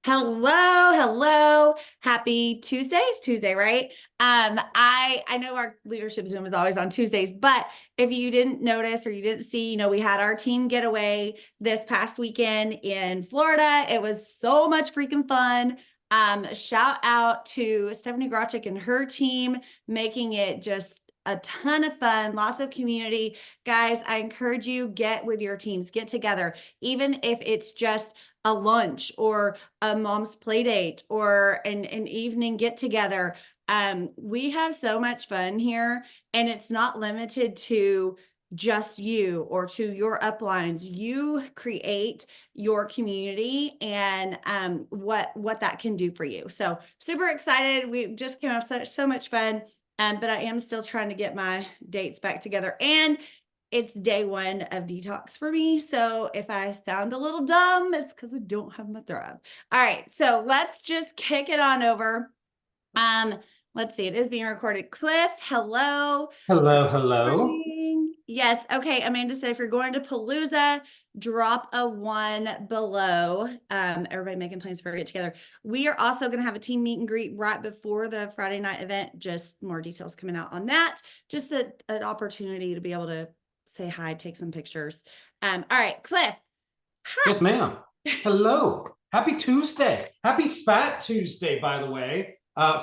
Hello, hello. Happy Tuesday. It's Tuesday, right? I know our leadership Zoom is always on Tuesdays, but if you didn't notice or you didn't see, we had our team getaway this past weekend in Florida. It was so much freaking fun. Shout out to Stephanie Grotchick and her team making it just a ton of fun, lots of community. Guys, I encourage you, get with your teams, get together, even if it's just a lunch or a mom's play date or an evening get together. We have so much fun here, and it's not limited to just you or to your uplines. You create your community and what that can do for you. So super excited. We just came off so much fun. But I am still trying to get my dates back together. And it's day one of detox for me. So if I sound a little dumb, it's because I don't have my Thrive. All right. So let's just kick it on over. Let's see. It is being recorded. Cliff, hello. Hello, Good hello. morning. Yes. Okay. Amanda said if you're going to Palooza, drop a one below. Everybody making plans for it together. We are also going to have a team meet and greet right before the Friday night event. Just more details coming out on that. Just an opportunity to be able to say hi, take some pictures. All right, Cliff. Yes, Hi. ma'am. Hello. Happy Tuesday. Happy Fat Tuesday, by the way.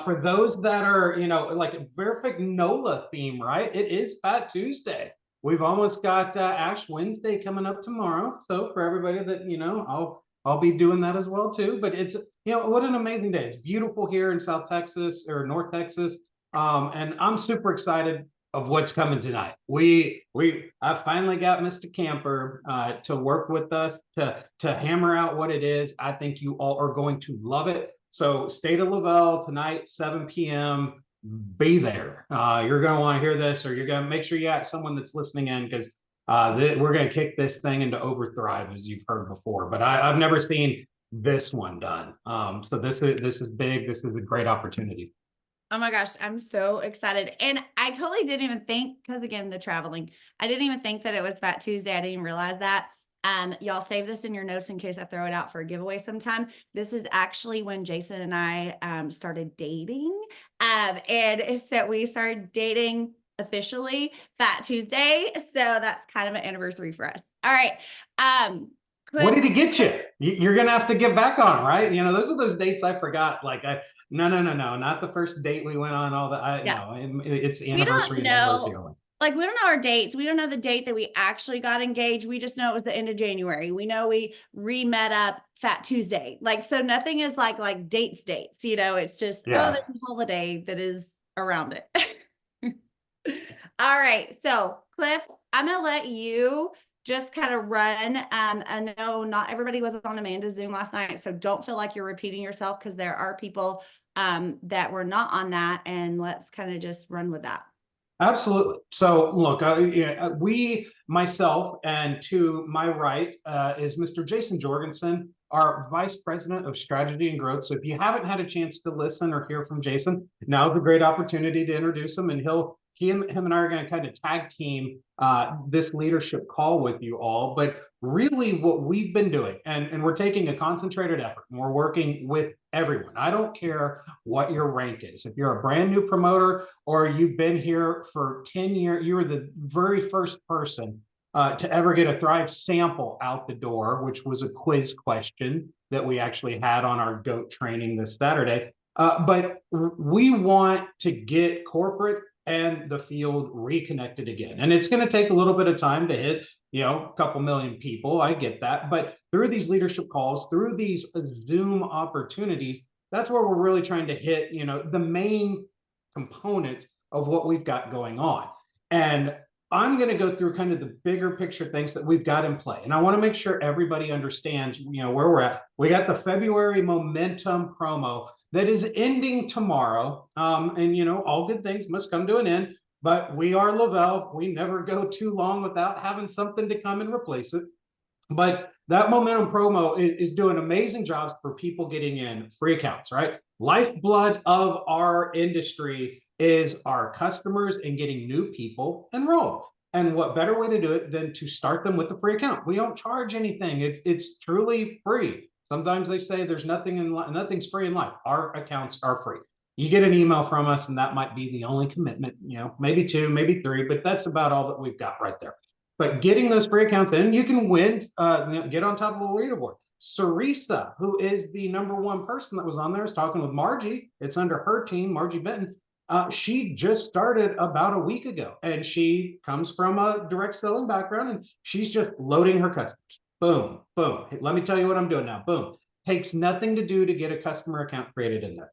For those that are, like a perfect NOLA theme, right? It is Fat Tuesday. We've almost got Ash Wednesday coming up tomorrow. So for everybody that, I'll be doing that as well too. But it's, what an amazing day. It's beautiful here in South Texas or North Texas. And I'm super excited of what's coming tonight. I finally got Mr. Camper to work with us to hammer out what it is. I think you all are going to love it. So stay to Le-Vel tonight, 7 p.m. Be there. You're going to want to hear this, or you're going to make sure you got someone that's listening in because we're going to kick this thing into overdrive, as you've heard before. But I've never seen this one done. So this is big. This is a great opportunity. Oh my gosh, I'm so excited. And I totally didn't even think, because again, the traveling, I didn't even think that it was Fat Tuesday. I didn't even realize that. Y'all save this in your notes in case I throw it out for a giveaway sometime. This is actually when Jayson and I started dating. And so we started dating officially Fat Tuesday. So that's kind of an anniversary for us. All right. What Cliff. did he get you? You're gonna have to get back on him, right? Those are those dates I forgot. No, no, no, no, not the first date we went on. All that, I Yeah. no, it's We don't anniversary to anniversary. know, like, we don't know our dates. We don't know the date that we actually got engaged. We just know it was the end of January. We know we re-met up Fat Tuesday. Like, so nothing is like dates. It's just, oh, Yeah, there's a holiday that is around it. All right. So, Cliff, I'm gonna let you just kind of run. I know not everybody was on Amanda's Zoom last night, so don't feel like you're repeating yourself because there are people that were not on that, and let's kind of just run with that. absolutely. So look, yeah, myself, and to my right is Mr. Jayson Jorgensen, our Vice President of Strategy and Growth. So if you haven't had a chance to listen or hear from Jayson, now's a great opportunity to introduce him, and him and I are going to kind of tag team this leadership call with you all. But really, what we've been doing, and we're taking a concentrated effort, and we're working with everyone. I don't care what your rank is. If you're a brand new promoter or you've been here for 10 years, you were the very first person to ever get a Thrive sample out the door, which was a quiz question that we actually had on our GOAT training this Saturday. But we want to get corporate and the field reconnected again. And it's going to take a little bit of time to hit, a couple million people. I get that. But through these leadership calls, through these Zoom opportunities, that's where we're really trying to hit, the main components of what we've got going on. And I'm going to go through kind of the bigger picture things that we've got in play. And I want to make sure everybody understands, where we're at. We got the February momentum promo that is ending tomorrow. And, all good things must come to an end. But we are Le-Vel. We never go too long without having something to come and replace it. But that momentum promo is doing amazing jobs for people getting in free accounts, right? Lifeblood of our industry is our customers and getting new people enrolled. And what better way to do it than to start them with a free account? We don't charge anything. It's truly free. Sometimes they say there's nothing in nothing's free in life. Our accounts are free. You get an email from us, and that might be the only commitment, maybe two, maybe three, but that's about all that we've got right there. But getting those free accounts in, you can win, get on top of the leaderboard. Sarisa, who is the #1 person that was on there, is talking with Margie. It's under her team, Margie Benton. She just started about a week ago, and she comes from a direct selling background, and she's just loading her customers. Boom, boom. Let me tell you what I'm doing now. Boom. Takes nothing to do to get a customer account created in there.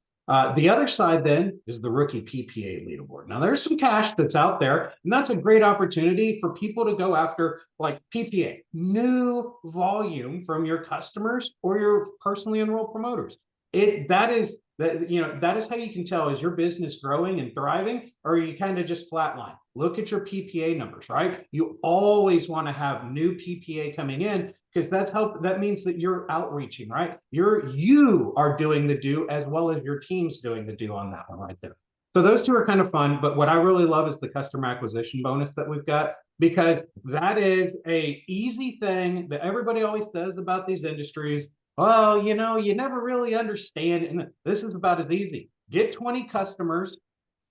The other side then is the rookie PPA leaderboard. Now there's some cash that's out there, and that's a great opportunity for people to go after like PPA, new volume from your customers or your personally enrolled promoters. That is how you can tell, is your business growing and thriving, or are you kind of just flatline? Look at your PPA numbers, right? You always want to have new PPA coming in, because that means that you're outreaching, right? You are doing the do as well as your team's doing the do on that one right there. So those two are kind of fun, but what I really love is the customer acquisition bonus that we've got, because that is a easy thing that everybody always says about these industries. Well, you never really understand, and this is about as easy. Get 20 customers,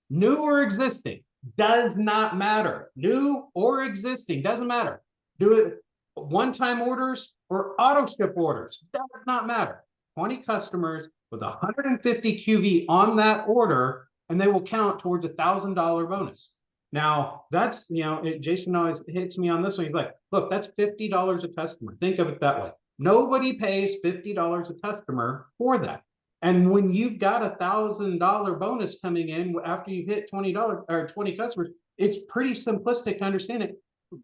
new or existing, does not matter. New or existing, doesn't matter. Do it one-time orders or auto ship orders, does not matter. 20 customers with 150 QV on that order, and they will count towards $1,000 bonus. Now that's, Jayson always hits me on this one. He's like, look, that's $50 a customer. Think of it that way. Nobody pays $50 a customer for that. And when you've got $1,000 bonus coming in after you've hit $20 or 20 customers, it's pretty simplistic to understand it.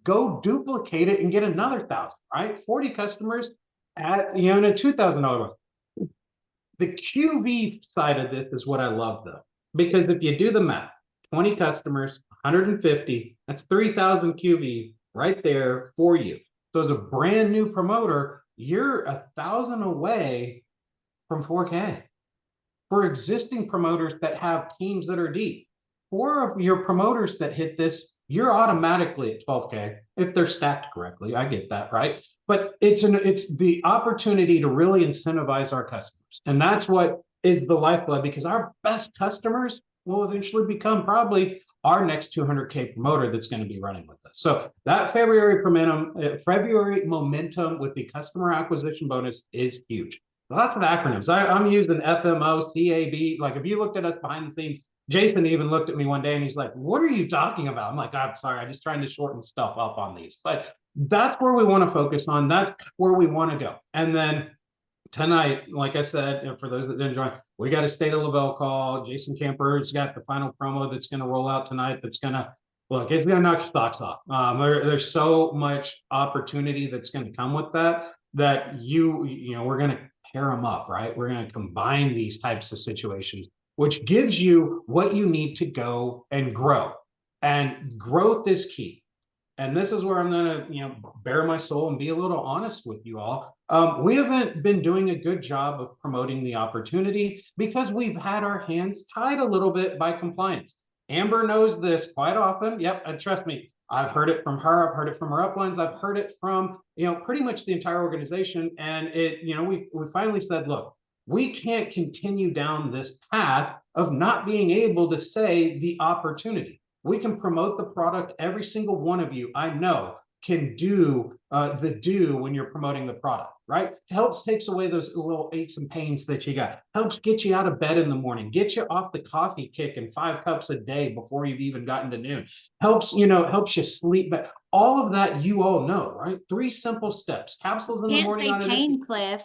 Go duplicate it and get another 1,000, right? 40 customers at, a $2,000 bonus. The QV side of this is what I love though, because if you do the math, 20 customers, 150, that's 3,000 QV right there for you. So as a brand new promoter, you're 1,000 away from 4K. For existing promoters that have teams that are deep, for your promoters that hit this, you're automatically at 12K if they're stacked correctly. I get that, right? But it's the opportunity to really incentivize our customers. And that's what is the lifeblood, because our best customers will eventually become probably our next 200K promoter that's going to be running with us. So that February momentum with the customer acquisition bonus is huge. Lots of acronyms. I'm using FMO, CAB. Like if you looked at us behind the scenes, Jayson even looked at me one day and he's like, what are you talking about? I'm like, I'm sorry, I'm just trying to shorten stuff up on these. But that's where we want to focus on. That's where we want to go. And then tonight, like I said, for those that didn't join, we got a State of Le-Vel call. Jason Camper's got the final promo that's going to roll out tonight. That's going to, look, it's going to knock your socks off. There's so much opportunity that's going to come with that we're going to pair them up, right? We're going to combine these types of situations, which gives you what you need to go and grow. And growth is key. And this is where I'm going to, bare my soul and be a little honest with you all. We haven't been doing a good job of promoting the opportunity because we've had our hands tied a little bit by compliance. Amber knows this quite often. Yep, trust me. I've heard it from her. I've heard it from her uplines. I've heard it from, pretty much the entire organization. And we finally said, look, we can't continue down this path of not being able to say the opportunity. We can promote the product. Every single one of you I know can do the do when you're promoting the product, right? It helps takes away those little aches and pains that you got. Helps get you out of bed in the morning, get you off the coffee kick and 5 cups a day before you've even gotten to noon. Helps you sleep better. All of that you all know, right? 3 simple steps. Capsules in the Can't morning say on it. pain, Cliff.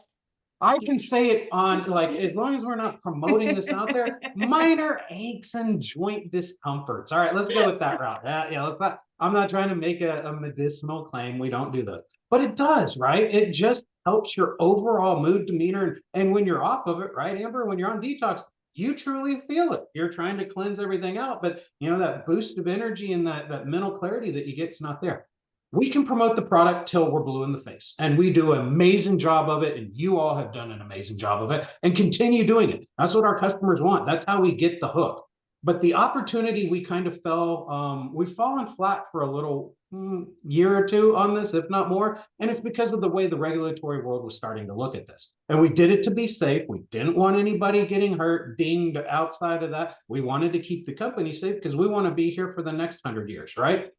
I can say it on, like, as long as we're not promoting this out there, minor aches and joint discomforts. All right, let's go with that route. Let's not, I'm not trying to make a medicinal claim. We don't do those, but it does, right? It just helps your overall mood, demeanor. And when you're off of it, right, Amber, when you're on detox, you truly feel it. You're trying to cleanse everything out, but that boost of energy and that mental clarity that you get is not there. We can promote the product till we're blue in the face, and we do an amazing job of it, and you all have done an amazing job of it, and continue doing it. That's what our customers want. That's how we get the hook. But the opportunity, we kind of we've fallen flat for a little year or two on this, if not more. And it's because of the way the regulatory world was starting to look at this. And we did it to be safe. We didn't want anybody getting hurt, dinged outside of that. We wanted to keep the company safe because we want to be here for the next 100 years, right?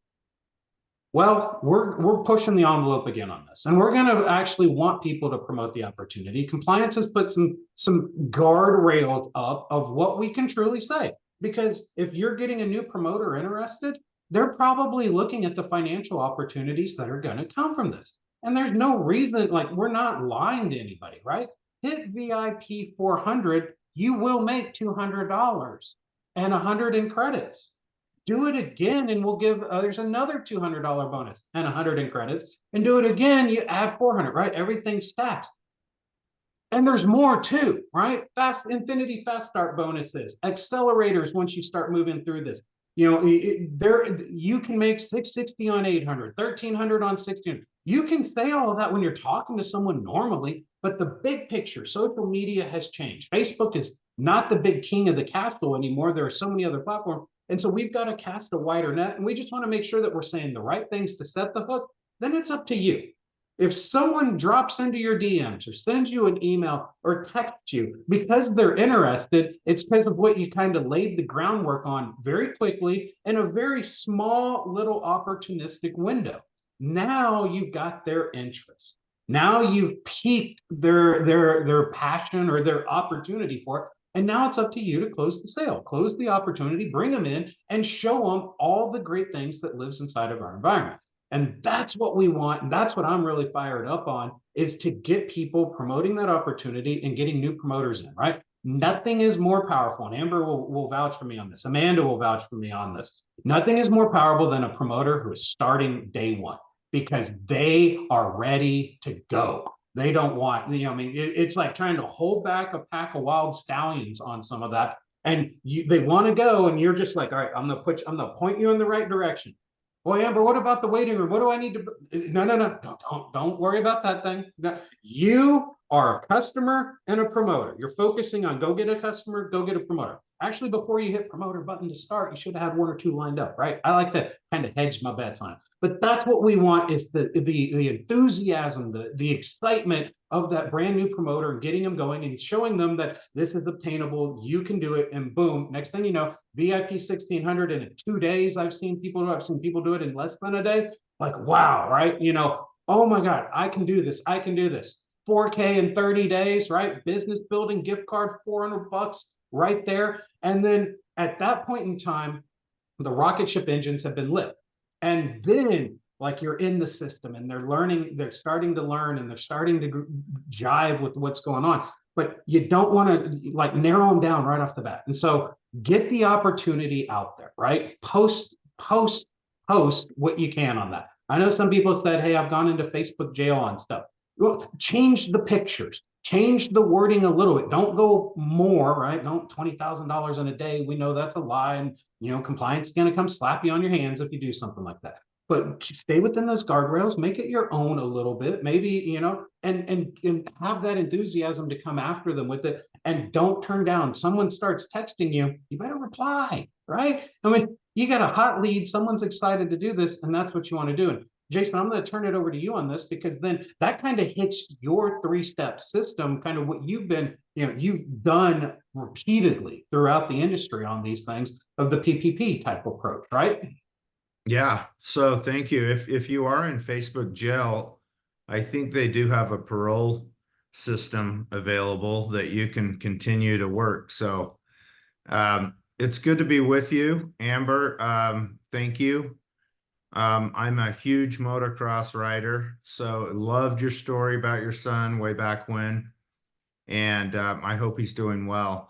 Well, we're pushing the envelope again on this, and we're going to actually want people to promote the opportunity. Compliance has put some guardrails up of what we can truly say, because if you're getting a new promoter interested, they're probably looking at the financial opportunities that are going to come from this, and there's no reason, like, we're not lying to anybody, right? Hit VIP 400, you will make $200 and 100 in credits. Do it again and we'll give there's another $200 bonus and 100 in credits, and do it again, you add 400, right? Everything stacks. And there's more too, right? Fast infinity fast start bonuses, accelerators once you start moving through this. There you can make 660 on 800, 1300 on 1600. You can say all of that when you're talking to someone normally, but the big picture, social media has changed. Facebook is not the big king of the castle anymore. There are so many other platforms. And so we've got to cast a wider net, and we just want to make sure that we're saying the right things to set the hook. Then it's up to you. If someone drops into your DMs or sends you an email or texts you because they're interested, it's because of what you kind of laid the groundwork on very quickly in a very small little opportunistic window. Now you've got their interest. Now you've piqued their passion or their opportunity for it. And now it's up to you to close the sale, close the opportunity, bring them in, and show them all the great things that lives inside of our environment. And that's what we want. And that's what I'm really fired up on, is to get people promoting that opportunity and getting new promoters in, right? Nothing is more powerful. And Amber will vouch for me on this. Amanda will vouch for me on this. Nothing is more powerful than a promoter who is starting day one, because they are ready to go. They don't want, I mean, it's like trying to hold back a pack of wild stallions on some of that. And they want to go, and you're just like, all right, I'm gonna point you in the right direction. Well, Amber, what about the waiting room? What do I need to? No. Don't worry about that thing. No. You are a customer and a promoter. You're focusing on go get a customer, go get a promoter. Actually, before you hit promoter button to start, you should have had one or two lined up, right? I like to kind of hedge my bets on it. But that's what we want, is the enthusiasm, the excitement of that brand new promoter, and getting them going and showing them that this is obtainable, you can do it, and boom, next thing you know, VIP 1600 in 2 days. I've seen people do it in less than a day. Like, wow, right? Oh my God, I can do this. I can do this. 4K in 30 days, right? Business building gift card, $400 right there. And then at that point in time, the rocket ship engines have been lit. And then, like, you're in the system and they're starting to learn, and they're starting to jive with what's going on. But you don't want to, like, narrow them down right off the bat. And so get the opportunity out there, right? Post what you can on that. I know some people said, hey, I've gone into Facebook jail on stuff. Well, change the pictures, change the wording a little bit. Don't go more, right? Don't $20,000 in a day. We know that's a lie. And, compliance is going to come slap you on your hands if you do something like that. But stay within those guardrails, make it your own a little bit, maybe, and have that enthusiasm to come after them with it. And don't turn down. Someone starts texting you, you better reply, right? I mean, you got a hot lead, someone's excited to do this, and that's what you want to do. And Jayson, I'm going to turn it over to you on this, because then that kind of hits your 3-step system, kind of what you've done repeatedly throughout the industry on these things, of the PPP type approach, right? Yeah. So thank you. If you are in Facebook jail, I think they do have a parole system available that you can continue to work. So it's good to be with you, Amber. Thank you. I'm a huge motocross rider, so loved your story about your son way back when, and I hope he's doing well.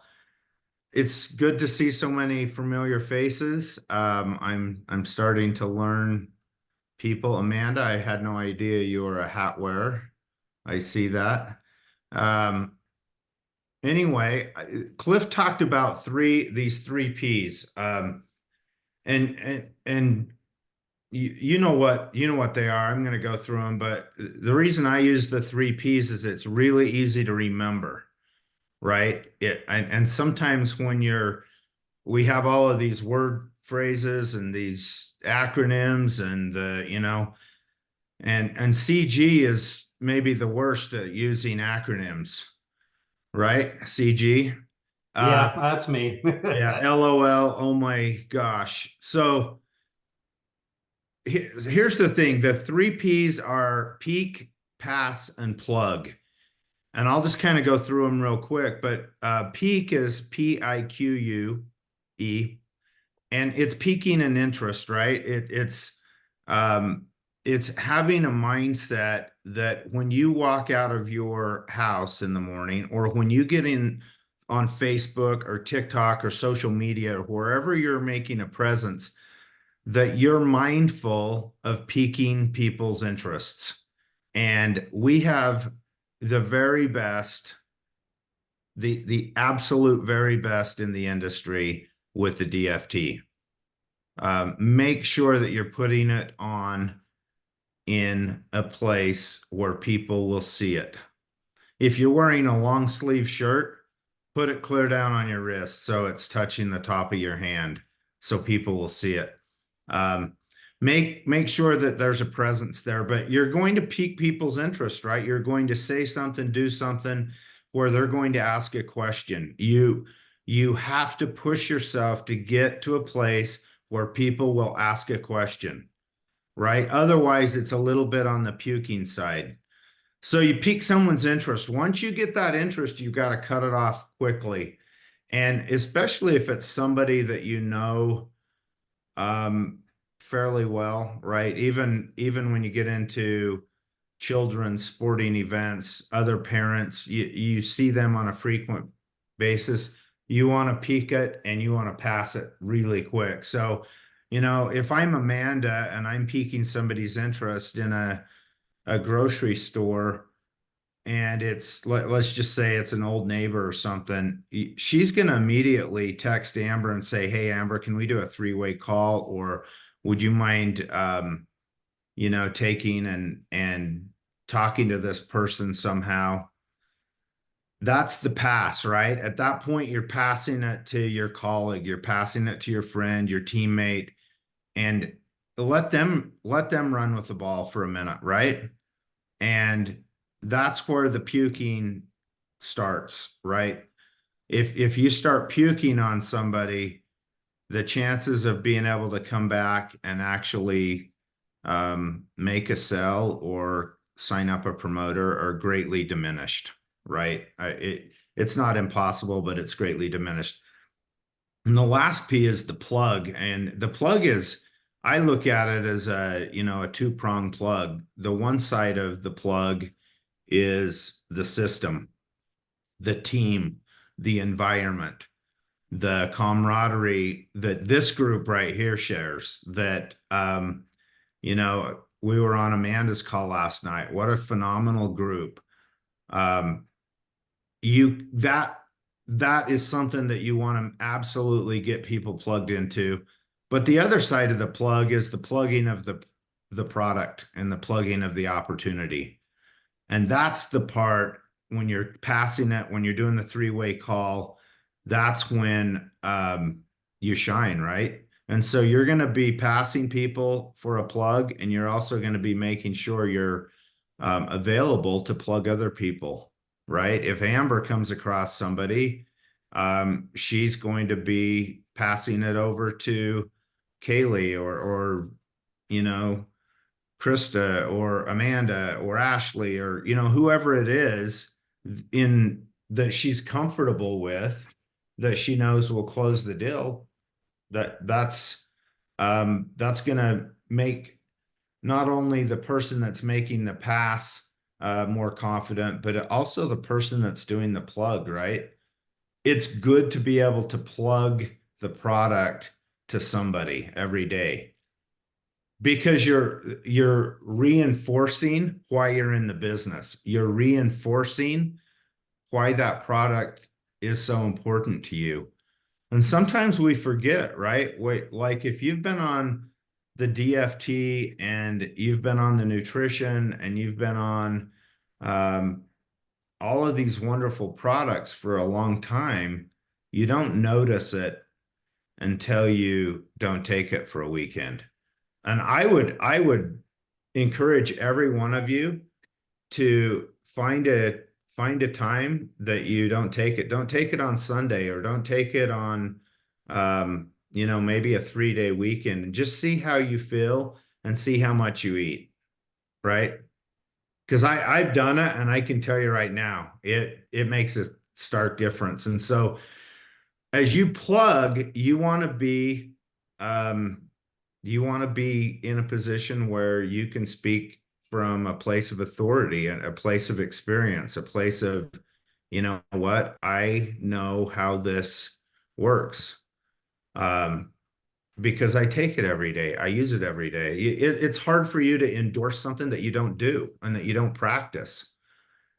It's good to see so many familiar faces. I'm starting to learn people. Amanda, I had no idea you were a hat wearer. I see that. Anyway, Cliff talked about these three P's. And you know what they are. I'm going to go through them, but the reason I use the three P's is it's really easy to remember, right? And sometimes when we have all of these word phrases and these acronyms and and CG is maybe the worst at using acronyms, right? CG. Yeah, that's me. Yeah, LOL. Oh my gosh. So here's the thing. The three P's are peak, pass, and plug. And I'll just kind of go through them real quick. But peak is PIQUE, and it's piquing an interest, right? It's having a mindset that when you walk out of your house in the morning, or when you get in on Facebook or TikTok or social media or wherever you're making a presence, that you're mindful of piquing people's interests. And we have the very best, the absolute very best in the industry with the DFT. Make sure that you're putting it on in a place where people will see it. If you're wearing a long sleeve shirt, put it clear down on your wrist so it's touching the top of your hand so people will see it. Um, make sure that there's a presence there, but you're going to pique people's interest, right? You're going to say something, do something where they're going to ask a question. You have to push yourself to get to a place where people will ask a question, right? Otherwise, it's a little bit on the puking side. So you pique someone's interest. Once you get that interest, you've got to cut it off quickly. And especially if it's somebody that you know fairly well, right? Even when you get into children's sporting events, other parents, you see them on a frequent basis. You want to peak it and you want to pass it really quick. So, if I'm Amanda and I'm piquing somebody's interest in a grocery store, and let's just say it's an old neighbor or something, she's going to immediately text Amber and say, hey, Amber, can we do a three-way call? Or would you mind, taking and talking to this person somehow? That's the pass, right? At that point, you're passing it to your colleague, you're passing it to your friend, your teammate, and let them run with the ball for a minute, right? And that's where the puking starts, right? If you start puking on somebody, the chances of being able to come back and actually make a sell or sign up a promoter are greatly diminished, right? It's not impossible, but it's greatly diminished. And the last P is the plug, and the plug is, I look at it as a two-pronged plug. The one side of the plug is the system, the team, the environment, the camaraderie that this group right here shares. That we were on Amanda's call last night. What a phenomenal group. Um, you that is something that you want to absolutely get people plugged into. But the other side of the plug is the plugging of the product and the plugging of the opportunity. And that's the part when you're passing it, when you're doing the three-way call, that's when you shine, right? And so you're going to be passing people for a plug, and you're also going to be making sure you're available to plug other people, right? If Amber comes across somebody, she's going to be passing it over to Kaylee or Krista or Amanda or Ashley or whoever it is in that she's comfortable with, that she knows will close the deal. That's gonna make not only the person that's making the pass more confident, but also the person that's doing the plug, right? It's good to be able to plug the product to somebody every day, because you're reinforcing why you're in the business. You're reinforcing why that product is so important to you. And sometimes we forget, right? Wait, like if you've been on the DFT and you've been on the nutrition and you've been on all of these wonderful products for a long time, you don't notice it until you don't take it for a weekend. And I would encourage every one of you to find a time that you don't take it. Don't take it on Sunday, or don't take it on maybe a 3-day weekend, and just see how you feel and see how much you eat, right? Because I've done it, and I can tell you right now, it makes a stark difference. And so as you plug, um, you want to be in a position where you can speak from a place of authority, a place of experience, a place of, you know what, I know how this works. Um, because I take it every day. I use it every day. It's hard for you to endorse something that you don't do and that you don't practice.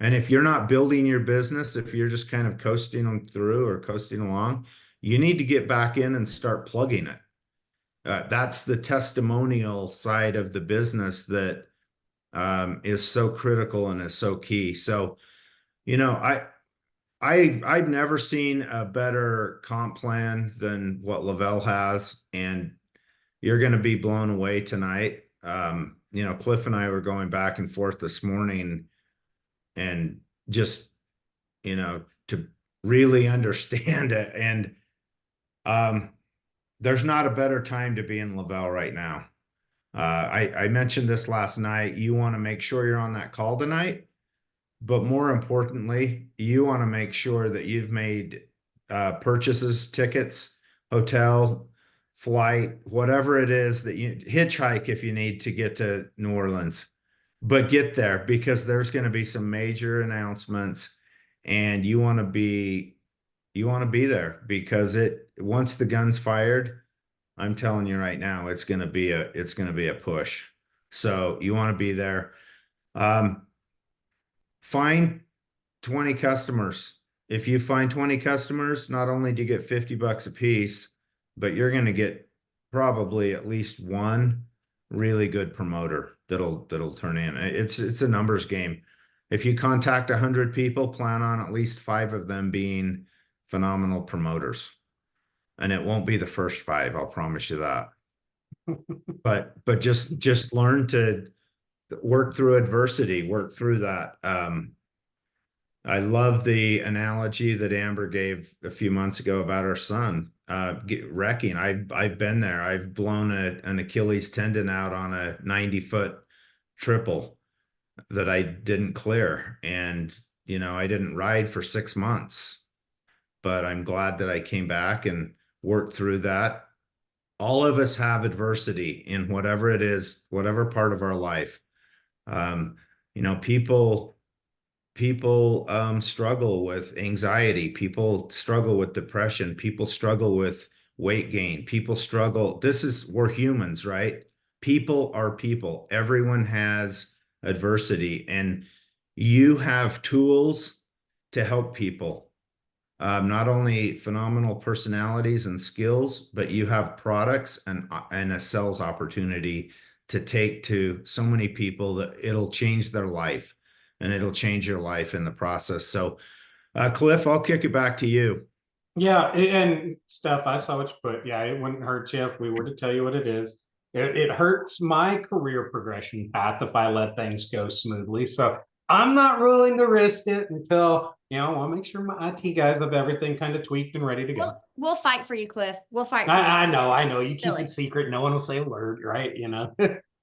And if you're not building your business, if you're just kind of coasting on through or coasting along, you need to get back in and start plugging it. That's the testimonial side of the business that is so critical and is so key. So, you know, I've never seen a better comp plan than what Le-Vel has, and you're going to be blown away tonight. Cliff and I were going back and forth this morning, and just, to really understand it. And there's not a better time to be in Le-Vel right now. I mentioned this last night. You want to make sure you're on that call tonight, but more importantly, you want to make sure that you've made purchases, tickets, hotel, flight, whatever it is that you hitchhike if you need to get to New Orleans, but get there, because there's going to be some major announcements, and you want to be there, because once the gun's fired, I'm telling you right now, it's going to be a push. So you want to be there. Um, find 20 customers. If you find 20 customers, not only do you get $50 a piece, but you're going to get probably at least one really good promoter that'll turn in. It's a numbers game. If you contact 100 people, plan on at least 5 of them being phenomenal promoters. And it won't be the first 5, I'll promise you that. But just learn to work through adversity, work through that. I love the analogy that Amber gave a few months ago about her son wrecking. I've been there. I've blown an Achilles tendon out on a 90-foot triple that I didn't clear, and I didn't ride for 6 months. But I'm glad that I came back and worked through that. All of us have adversity in whatever it is, whatever part of our life. Um, people struggle with anxiety. People struggle with depression. People struggle with weight gain. People struggle. We're humans, right? People are people. Everyone has adversity, and you have tools to help people. Not only phenomenal personalities and skills, but you have products and a sales opportunity to take to so many people that it'll change their life, and it'll change your life in the process. So, Cliff, I'll kick it back to you. Yeah, and Steph, I saw what you put. Yeah, it wouldn't hurt you if we were to tell you what it is. It hurts my career progression path if I let things go smoothly. So I'm not willing to risk it until, I want to make sure my IT guys have everything kind of tweaked and ready to go. We'll fight for you, Cliff. We'll fight for you. I know. You keep Really. it secret. No one will say a word, right?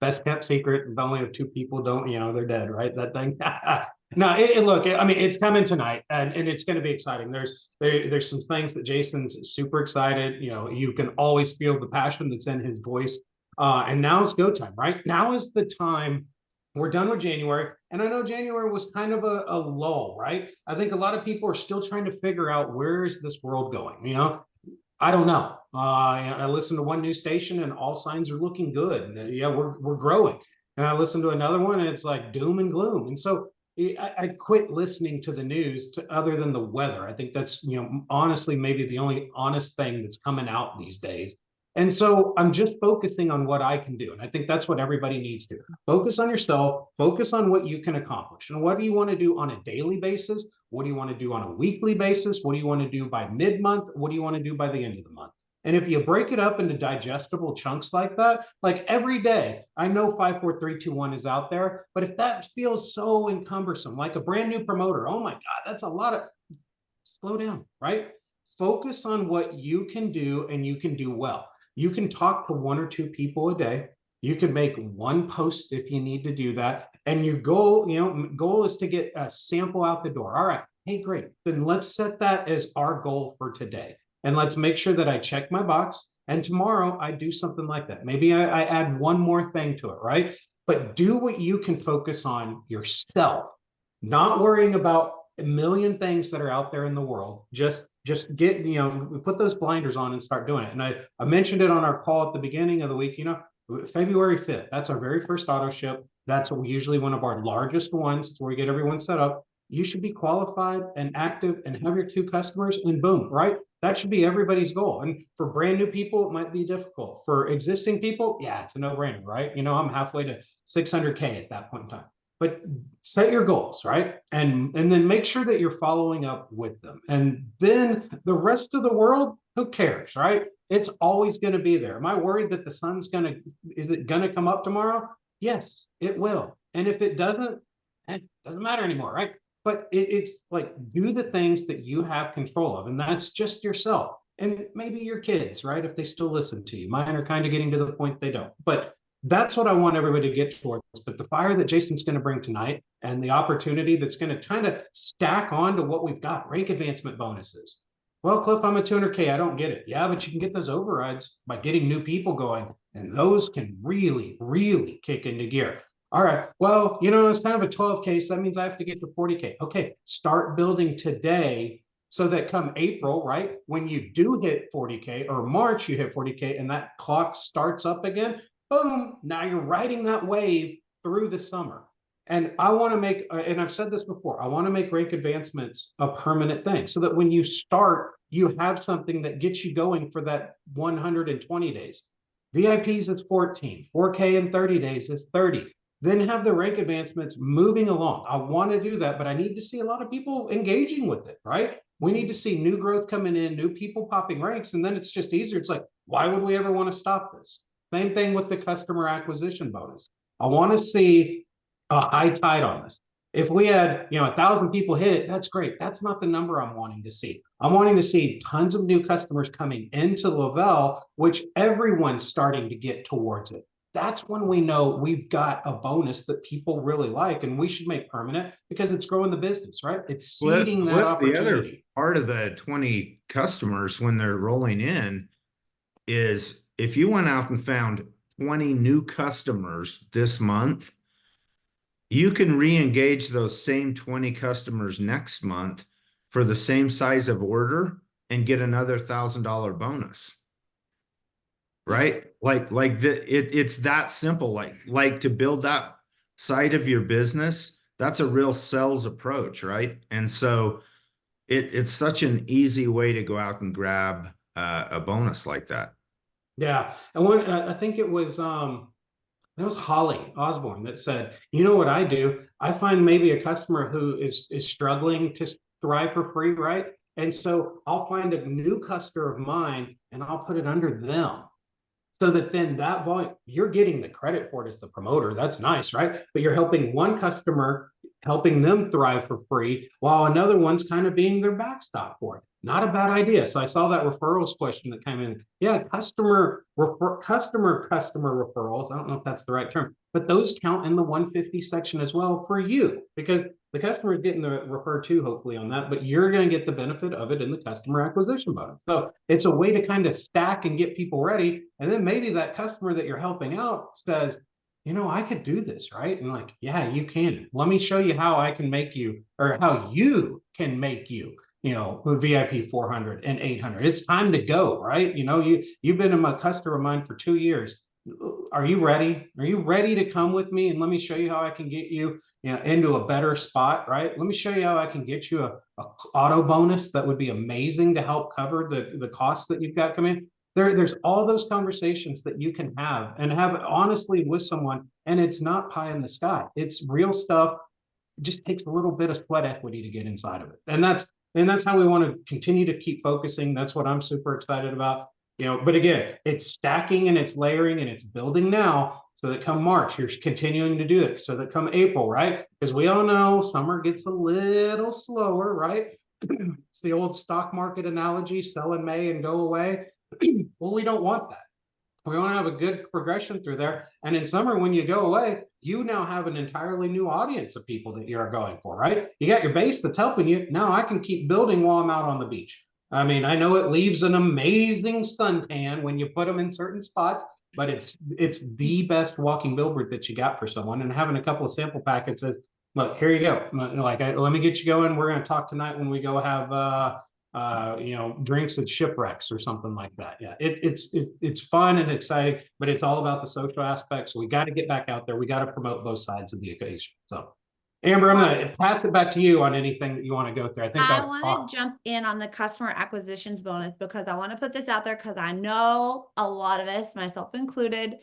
Best kept secret. Only if 2 people don't, they're dead, right? That thing. No, look, I mean, it's coming tonight, and it's going to be exciting. There's some things that Jayson's super excited. You can always feel the passion that's in his voice. And now it's go time, right? Now is the time. We're done with January, and I know January was kind of a lull, right? I think a lot of people are still trying to figure out, where is this world going? I don't know. I listened to one news station, and all signs are looking good. And, yeah, we're growing. And I listened to another one, and it's like doom and gloom. And so I quit listening to the news other than the weather. I think that's, honestly, maybe the only honest thing that's coming out these days. And so I'm just focusing on what I can do. And I think that's what everybody needs to focus on yourself, focus on what you can accomplish. And what do you want to do on a daily basis? What do you want to do on a weekly basis? What do you want to do by mid-month? What do you want to do by the end of the month? And if you break it up into digestible chunks like that, like every day, I know 5, 4, 3, 2, 1 is out there, but if that feels so encumbersome, like a brand new promoter, oh my God, that's a lot of, slow down, right? Focus on what you can do and you can do well. You can talk to 1 or 2 people a day. You can make 1 post if you need to do that. And your goal is to get a sample out the door. All right. Hey, great. Then let's set that as our goal for today. And let's make sure that I check my box. And tomorrow I do something like that. Maybe I add 1 more thing to it, right? But do what you can focus on yourself, not worrying about a million things that are out there in the world. Just get, put those blinders on and start doing it. And I mentioned it on our call at the beginning of the week, February 5th, that's our very first auto ship. That's usually one of our largest ones where we get everyone set up. You should be qualified and active and have your 2 customers and boom, right? That should be everybody's goal. And for brand new people, it might be difficult. For existing people, yeah, it's a no-brainer, right? I'm halfway to 600K at that point in time. But set your goals, right? And then make sure that you're following up with them. And then the rest of the world, who cares, right? It's always going to be there. Am I worried that the sun's is it going to come up tomorrow? Yes, it will. And if it doesn't, it doesn't matter anymore, right? But it's like, do the things that you have control of, and that's just yourself. And maybe your kids, right? If they still listen to you. Mine are kind of getting to the point they don't. But that's what I want everybody to get towards. But the fire that Jayson's going to bring tonight and the opportunity that's going to kind of stack on to what we've got, rank advancement bonuses. Well, Cliff, I'm a 200K. I don't get it. Yeah, but you can get those overrides by getting new people going. And those can really, really kick into gear. All right. Well, it's kind of a 12K. So that means I have to get to 40K. Okay. Start building today so that come April, right, when you do hit 40K, or March, you hit 40K and that clock starts up again, boom, now you're riding that wave through the summer. And I want to make, and I've said this before, I want to make rank advancements a permanent thing so that when you start, you have something that gets you going for that 120 days. VIPs is 14, 4K in 30 days is 30. Then have the rank advancements moving along. I want to do that, but I need to see a lot of people engaging with it, right? We need to see new growth coming in, new people popping ranks, and then it's just easier. It's like, why would we ever want to stop this? Same thing with the customer acquisition bonus. I want to see a high tide on this. If we had, 1,000 people hit it, that's great. That's not the number I'm wanting to see. I'm wanting to see tons of new customers coming into Le-Vel, which everyone's starting to get towards it. That's when we know we've got a bonus that people really like and we should make permanent because it's growing the business, right? It's seeding that opportunity. The other part of the 20 customers when they're rolling in is if you went out and found 20 new customers this month, you can re-engage those same 20 customers next month for the same size of order and get another $1,000 bonus. Right? It's that simple. Like to build that side of your business, that's a real sales approach, right? And so it's such an easy way to go out and grab a bonus like that. Yeah, and I think it was Holly Osborne that said, you know what I do? I find maybe a customer who is struggling to thrive for free, right? And so I'll find a new customer of mine and I'll put it under them. So that then that volume, you're getting the credit for it as the promoter. That's nice, right? But you're helping one customer, helping them thrive for free, while another one's kind of being their backstop for it. Not a bad idea. So I saw that referrals question that came in. Yeah, customer referrals. I don't know if that's the right term, but those count in the 150 section as well for you because the customer is getting the refer to hopefully on that, but you're going to get the benefit of it in the customer acquisition bonus. So it's a way to kind of stack and get people ready. And then maybe that customer that you're helping out says, I could do this, right? And like, yeah, you can. Let me show you how I can make you, or how you can make you, with VIP 400 and 800. It's time to go, right? You've been a customer of mine for 2 years. Are you ready? Are you ready to come with me? And let me show you how I can get you, into a better spot, right? Let me show you how I can get you a auto bonus that would be amazing to help cover the costs that you've got coming in. There's all those conversations that you can have and have honestly with someone, and it's not pie in the sky. It's real stuff. It just takes a little bit of sweat equity to get inside of it. And that's how we want to continue to keep focusing. That's what I'm super excited about. But again, it's stacking and it's layering and it's building now so that come March, you're continuing to do it. So that come April, right? Because we all know summer gets a little slower, right? It's the old stock market analogy, sell in May and go away. Well, we don't want that. We want to have a good progression through there. And in summer, when you go away, you now have an entirely new audience of people that you're going for, right? You got your base that's helping you. Now I can keep building while I'm out on the beach. I mean, I know it leaves an amazing suntan when you put them in certain spots, but it's the best walking billboard that you got for someone. And having a couple of sample packets says, look, here you go. Like, let me get you going. We're going to talk tonight when we go have drinks at shipwrecks or something like that. Yeah, it's fun and exciting, but it's all about the social aspects. So we got to get back out there. We got to promote both sides of the occasion. So, Amber, I'm Well, going to pass it back to you on anything that you want to go through. I think I I've want talked. to jump in on the customer acquisitions bonus because I want to put this out there because I know a lot of us, myself included,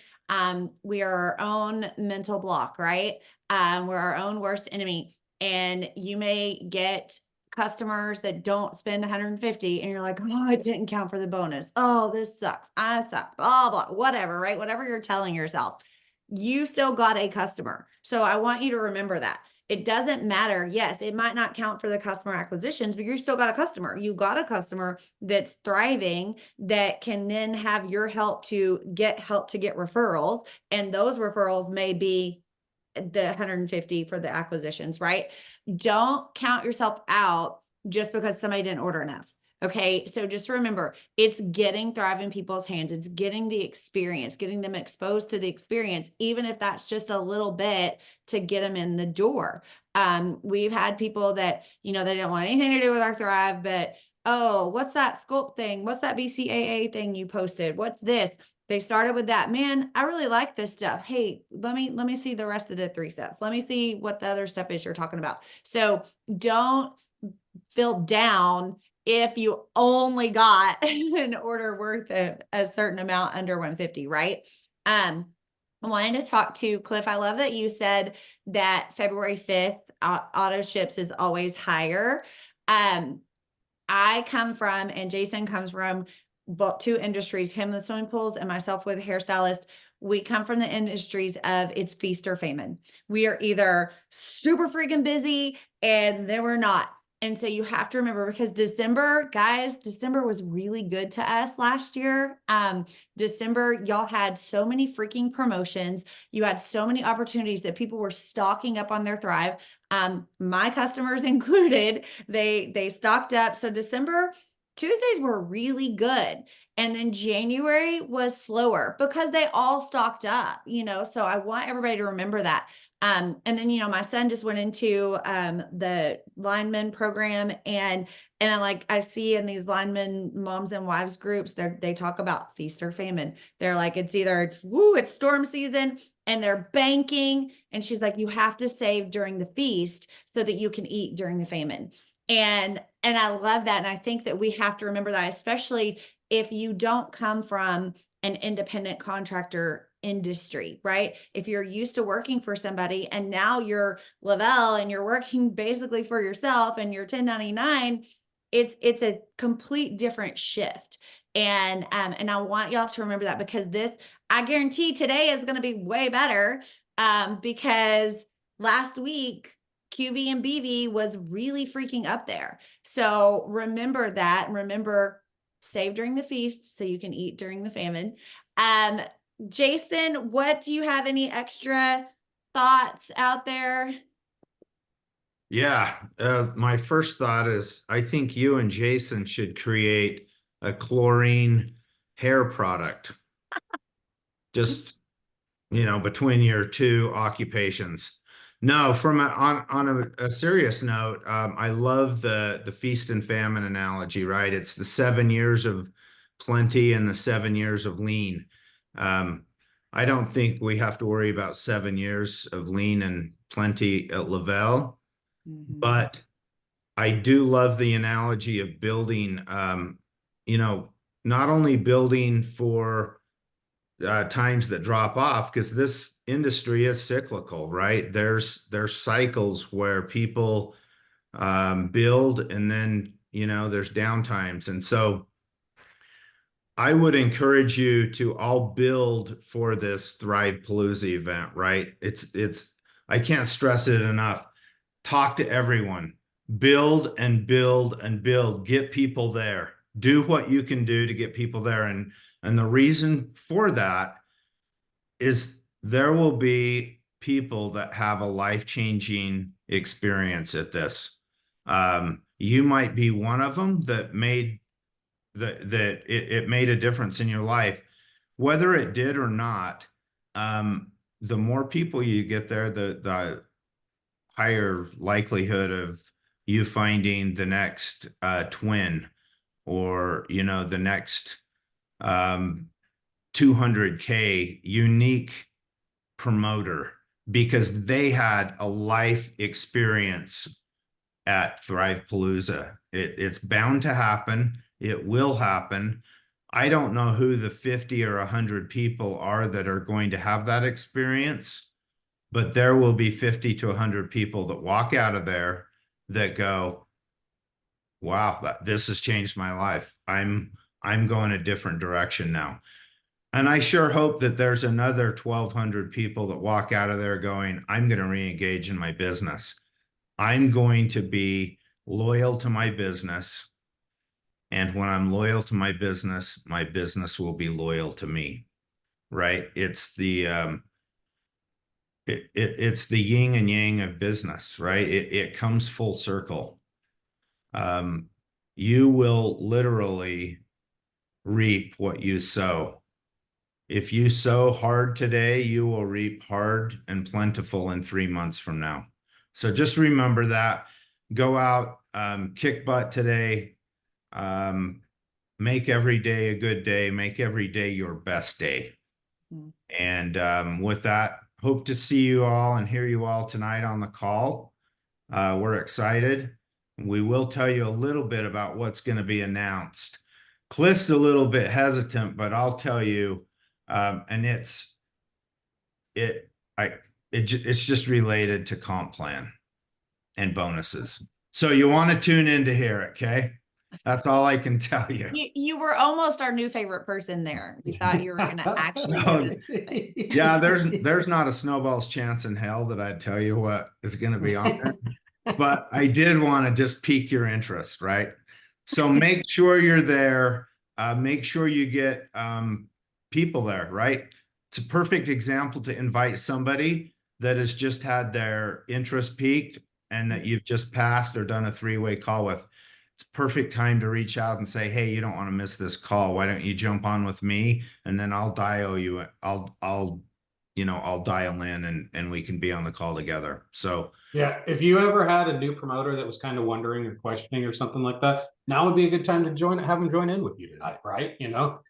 we are our own mental block, right? We're our own worst enemy. And you may get customers that don't spend 150 and you're like, oh, it didn't count for the bonus. Oh, this sucks. I suck. Blah, blah, whatever, right? Whatever you're telling yourself, you still got a customer. So I want you to remember that. It doesn't matter. Yes, it might not count for the customer acquisitions, but you still got a customer. You got a customer that's thriving that can then have your help to get referrals. And those referrals may be the 150 for the acquisitions, right? Don't count yourself out just because somebody didn't order enough. Okay, so just remember, it's getting Thrive in people's hands. It's getting the experience, getting them exposed to the experience, even if that's just a little bit to get them in the door. We've had people that, they didn't want anything to do with our Thrive, but oh, what's that sculpt thing? What's that BCAA thing you posted? What's this? They started with that. Man, I really like this stuff. Hey, let me see the rest of the 3 steps. Let me see what the other stuff is you're talking about. So don't feel down if you only got an order worth a certain amount under 150, right? I wanted to talk to Cliff. I love that you said that February 5th auto ships is always higher. I come from, and Jayson comes from, both 2 industries, him with swimming pools and myself with hairstylist. We come from the industries of it's feast or famine. We are either super freaking busy and then we're not. And so you have to remember, because December was really good to us last year. December, y'all had so many freaking promotions. You had so many opportunities that people were stocking up on their Thrive. My customers included, they stocked up. So December Tuesdays were really good. And then January was slower because they all stocked up, so I want everybody to remember that. And then, my son just went into the lineman program, and I see in these lineman moms and wives groups, they talk about feast or famine. They're like, it's storm season and they're banking. And she's like, you have to save during the feast so that you can eat during the famine. And I love that. And I think that we have to remember that, especially if you don't come from an independent contractor industry, right? If you're used to working for somebody and now you're Le-Vel and you're working basically for yourself and you're 1099, it's a complete different shift. And I want y'all to remember that, because I guarantee today is going to be way better, because last week QV and BV was really freaking up there. So remember that, and remember, save during the feast so you can eat during the famine. Jayson, what do you have, any extra thoughts out there? Yeah, my first thought is I think you and Jayson should create a chlorine hair product. Just, between your 2 occupations. No, on a serious note, I love the feast and famine analogy, right? It's the 7 years of plenty and the 7 years of lean. I don't think we have to worry about 7 years of lean and plenty at Le-Vel, but I do love the analogy of building, not only building for times that drop off, because this industry is cyclical, right? There's cycles where people build, and then there's downtimes. And so I would encourage you to all build for this Thrive Palooza event, right? I can't stress it enough. Talk to everyone, build and build and build, get people there, do what you can do to get people there. And the reason for that is there will be people that have a life-changing experience at this. You might be one of them that it made a difference in your life. Whether it did or not, the more people you get there, the higher likelihood of you finding the next twin, or the next 200K unique promoter, because they had a life experience at Thrive Palooza. It's bound to happen. It will happen. I don't know who the 50 or 100 people are that are going to have that experience, but there will be 50 to 100 people that walk out of there that go, wow, this has changed my life. I'm going a different direction now. And I sure hope that there's another 1,200 people that walk out of there going, I'm going to re-engage in my business. I'm going to be loyal to my business. And when I'm loyal to my business will be loyal to me, right? It's the it's the yin and yang of business, right? It comes full circle. You will literally reap what you sow. If you sow hard today, you will reap hard and plentiful in 3 months from now. So just remember that. Go out, kick butt today. Make every day a good day. Make every day your best day. Mm. And with that, hope to see you all and hear you all tonight on the call. We're excited. We will tell you a little bit about what's going to be announced. Cliff's a little bit hesitant, but I'll tell you, and it's just related to comp plan and bonuses. So you want to tune in to hear it, okay? That's all I can tell you. You were almost our new favorite person there. We thought you were going to actually Yeah, there's not a snowball's chance in hell that I'd tell you what is going to be on there. But I did want to just pique your interest, right? So make sure you're there. Make sure you get people there, right? It's a perfect example to invite somebody that has just had their interest piqued and that you've just passed or done a 3-way call with. It's perfect time to reach out and say, hey, you don't want to miss this call. Why don't you jump on with me? And then I'll dial you. I'll dial in and we can be on the call together. So yeah, if you ever had a new promoter that was kind of wondering or questioning or something like that, now would be a good time to have them join in with you tonight, right?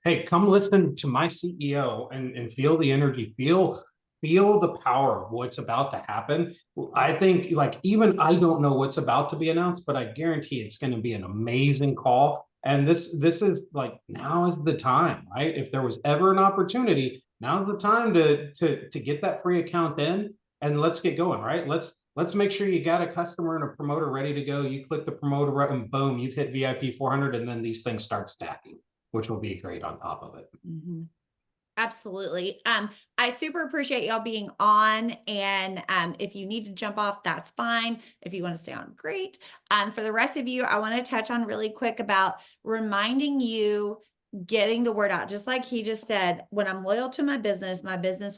Hey, come listen to my CEO and feel the energy, feel the power of what's about to happen. I think, like, even I don't know what's about to be announced, but I guarantee it's going to be an amazing call. And this is like, now is the time, right? If there was ever an opportunity, now's the time to get that free account in and let's get going, right? Let's make sure you got a customer and a promoter ready to go. You click the promoter button, and boom, you've hit VIP 400, and then these things start stacking, which will be great on top of it. Mm-hmm. Absolutely. I super appreciate y'all being on, and if you need to jump off, that's fine. If you want to stay on, great. For the rest of you, I want to touch on really quick about reminding you, getting the word out. Just like he just said, when I'm loyal to my business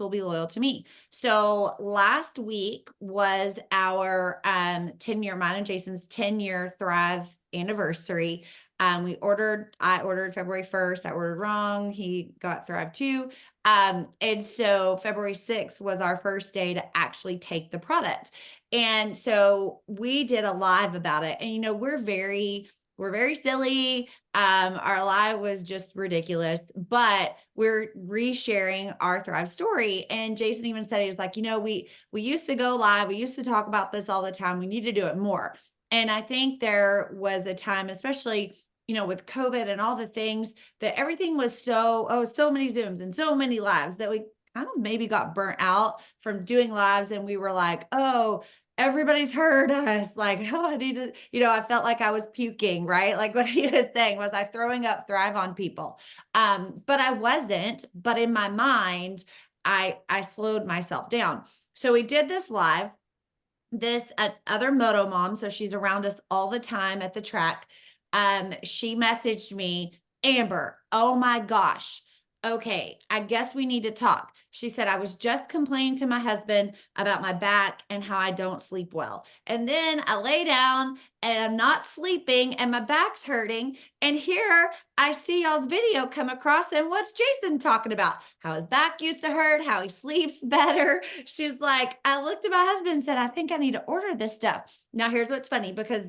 will be loyal to me. So last week was our 10-year, mine and Jason's 10-year Thrive anniversary. I ordered February 1st. I ordered wrong. He got Thrive 2. And so February 6th was our first day to actually take the product. And so we did a live about it. And, we're very silly. Our live was just ridiculous, but we're resharing our Thrive story. And Jayson even said, he was like, we used to go live. We used to talk about this all the time. We need to do it more. And I think there was a time, especially, with COVID and all the things, that everything was so many Zooms and so many lives that we kind of maybe got burnt out from doing lives. And we were like, everybody's heard us. Like, oh, I need to, I felt like I was puking, right? Like what he was saying, was I throwing up Thrive on people? But I wasn't, but in my mind, I slowed myself down. So we did this live, this other moto mom, so she's around us all the time at the track. She messaged me, Amber, oh my gosh, okay, I guess we need to talk. She said, I was just complaining to my husband about my back and how I don't sleep well, and then I lay down and I'm not sleeping and my back's hurting, and here I see y'all's video come across, and what's Jayson talking about? How his back used to hurt, how he sleeps better. She's like, I looked at my husband and said, I think I need to order this stuff. Now, here's what's funny, because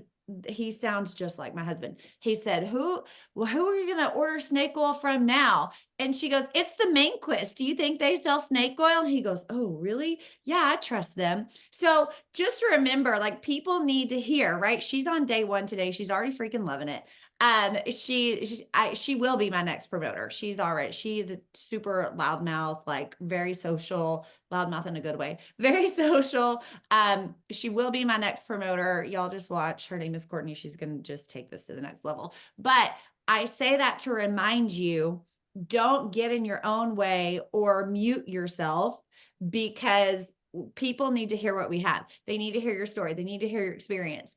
he sounds just like my husband. He said, who are you going to order snake oil from now? And she goes, it's the Mainquist. Do you think they sell snake oil? And he goes, oh, really? Yeah, I trust them. So just remember, like, people need to hear, right? She's on day 1 today. She's already freaking loving it. She will be my next promoter. She's a super loudmouth, like very social, loudmouth in a good way, very social. She will be my next promoter. Y'all just watch. Her name is Courtney. She's going to just take this to the next level. But I say that to remind you, don't get in your own way or mute yourself, because people need to hear what we have. They need to hear your story. They need to hear your experience.